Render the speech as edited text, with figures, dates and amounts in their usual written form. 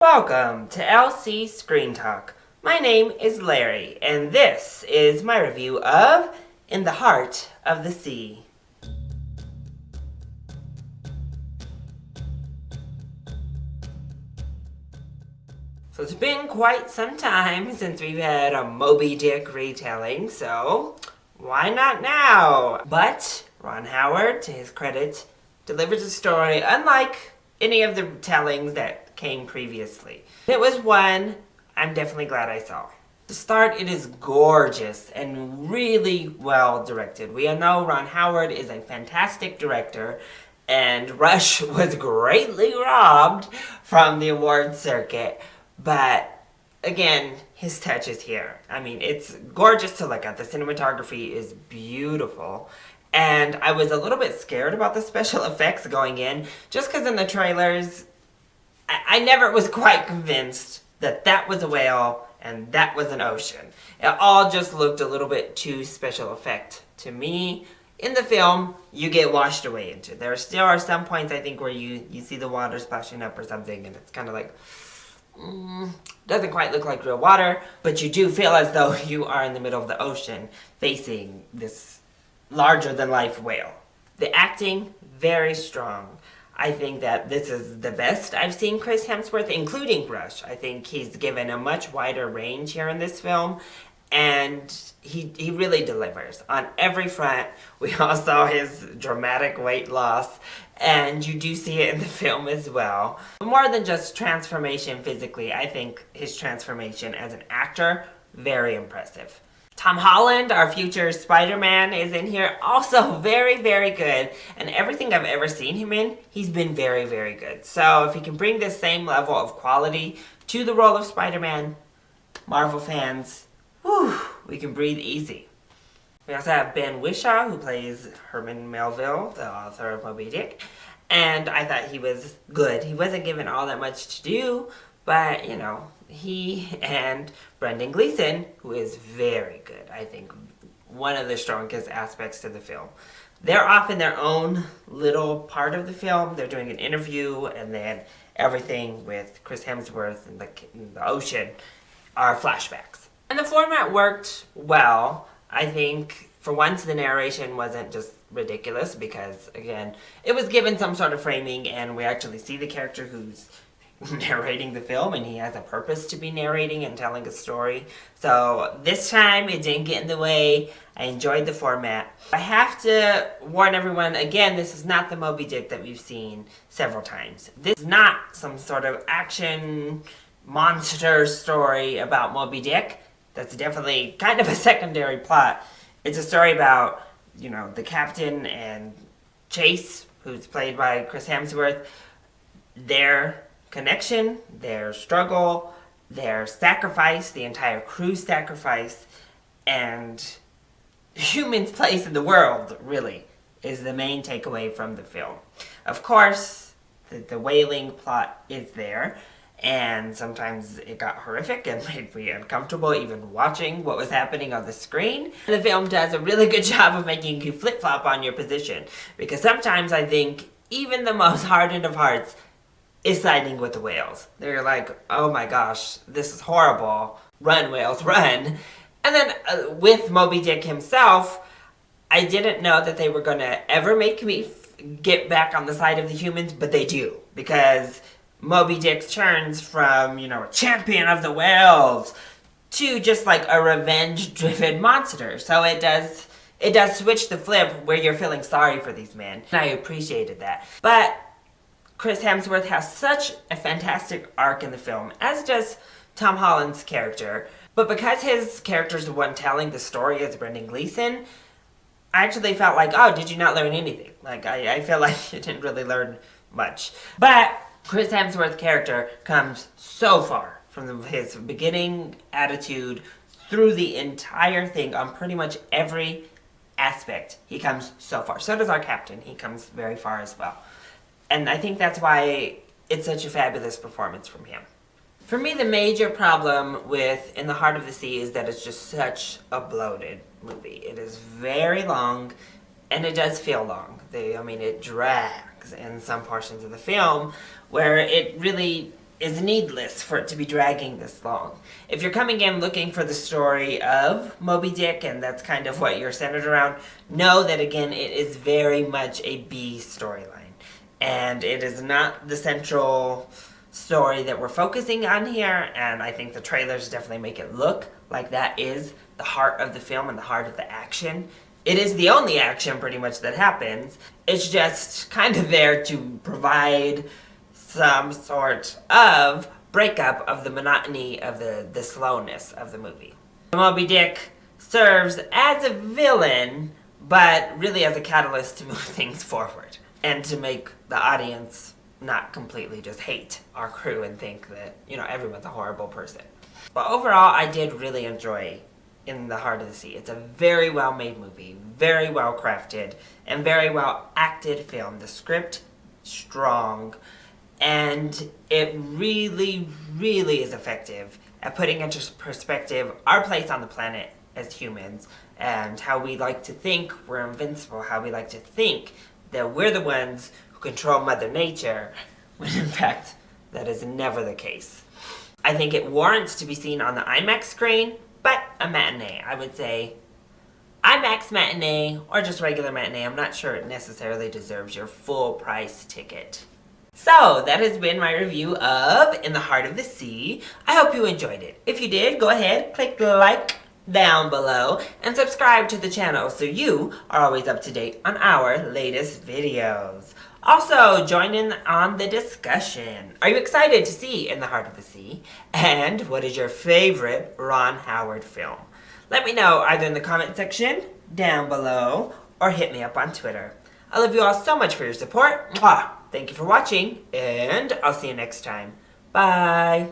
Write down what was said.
Welcome to LC Screen Talk. My name is Larry, and this is my review of In the Heart of the Sea. So it's been quite some time since we've had a Moby Dick retelling, so why not now? But Ron Howard, to his credit, delivers a story unlike any of the tellings that came previously. It was one I'm definitely glad I saw. To start, it is gorgeous and really well directed. We all know Ron Howard is a fantastic director, and Rush was greatly robbed from the award circuit. But again, his touch is here. I mean, it's gorgeous to look at. The cinematography is beautiful. And I was a little bit scared about the special effects going in, just because in the trailers, I never was quite convinced that that was a whale and that was an ocean. It all just looked a little bit too special effect to me. In the film, you get washed away into it. There still are some points, I think, where you see the water splashing up or something, and it's kind of like, doesn't quite look like real water, but you do feel as though you are in the middle of the ocean facing this larger-than-life whale. The acting, very strong. I think that this is the best I've seen Chris Hemsworth, including Rush. I think he's given a much wider range here in this film, and he really delivers on every front. We all saw his dramatic weight loss, and you do see it in the film as well. More than just transformation physically, I think his transformation as an actor, very impressive. Tom Holland, our future Spider-Man, is in here, also very, very good. And everything I've ever seen him in, he's been very, very good. So if he can bring this same level of quality to the role of Spider-Man, Marvel fans, whew, we can breathe easy. We also have Ben Whishaw, who plays Herman Melville, the author of Moby Dick. And I thought he was good. He wasn't given all that much to do, but, you know, he and Brendan Gleeson, who is very good, I think, one of the strongest aspects to the film. They're off in their own little part of the film. They're doing an interview, and then everything with Chris Hemsworth and the ocean are flashbacks. And the format worked well. I think, for once, the narration wasn't just ridiculous because, again, it was given some sort of framing, and we actually see the character who's narrating the film, and he has a purpose to be narrating and telling a story. So this time it didn't get in the way. I enjoyed the format. I have to warn everyone, again, this is not the Moby Dick that we've seen several times. This is not some sort of action monster story about Moby Dick. That's definitely kind of a secondary plot. It's a story about, you know, the captain and Chase, who's played by Chris Hemsworth, their connection, their struggle, their sacrifice, the entire crew's sacrifice, and humans' place in the world, really, is the main takeaway from the film. Of course, the whaling plot is there, and sometimes it got horrific and made me uncomfortable even watching what was happening on the screen. The film does a really good job of making you flip-flop on your position, because sometimes I think even the most hardened of hearts is siding with the whales. They're like, oh my gosh, this is horrible. Run, whales, run. And then with Moby Dick himself, I didn't know that they were going to ever make me get back on the side of the humans, but they do. Because Moby Dick turns from, you know, a champion of the whales to just like a revenge-driven monster. So it does switch the flip where you're feeling sorry for these men. And I appreciated that. But Chris Hemsworth has such a fantastic arc in the film, as does Tom Holland's character. But because his character's the one telling the story as Brendan Gleeson, I actually felt like, oh, did you not learn anything? Like, I feel like you didn't really learn much. But Chris Hemsworth's character comes so far from his beginning attitude through the entire thing on pretty much every aspect. He comes so far. So does our captain. He comes very far as well. And I think that's why it's such a fabulous performance from him. For me, the major problem with In the Heart of the Sea is that it's just such a bloated movie. It is very long, and it does feel long. It drags in some portions of the film where it really is needless for it to be dragging this long. If you're coming in looking for the story of Moby Dick, and that's kind of what you're centered around, know that again, it is very much a B storyline. And it is not the central story that we're focusing on here, and I think the trailers definitely make it look like that is the heart of the film and the heart of the action. It is the only action pretty much that happens. It's just kind of there to provide some sort of breakup of the monotony of the slowness of the movie. Moby Dick serves as a villain, but really as a catalyst to move things forward and to make the audience not completely just hate our crew and think that, everyone's a horrible person. But overall, I did really enjoy In the Heart of the Sea. It's a very well-made movie, very well-crafted, and very well-acted film. The script, strong, and it really, really is effective at putting into perspective our place on the planet as humans, and how we like to think we're invincible, how we like to think that we're the ones who control Mother Nature, when in fact, that is never the case. I think it warrants to be seen on the IMAX screen, but a matinee. I would say IMAX matinee or just regular matinee. I'm not sure it necessarily deserves your full price ticket. So, that has been my review of In the Heart of the Sea. I hope you enjoyed it. If you did, go ahead, click like down below and subscribe to the channel so you are always up to date on our latest videos. Also, join in on the discussion. Are you excited to see In the Heart of the Sea? And what is your favorite Ron Howard film? Let me know either in the comment section down below or hit me up on Twitter. I love you all so much for your support. Mwah! Thank you for watching, and I'll see you next time. Bye!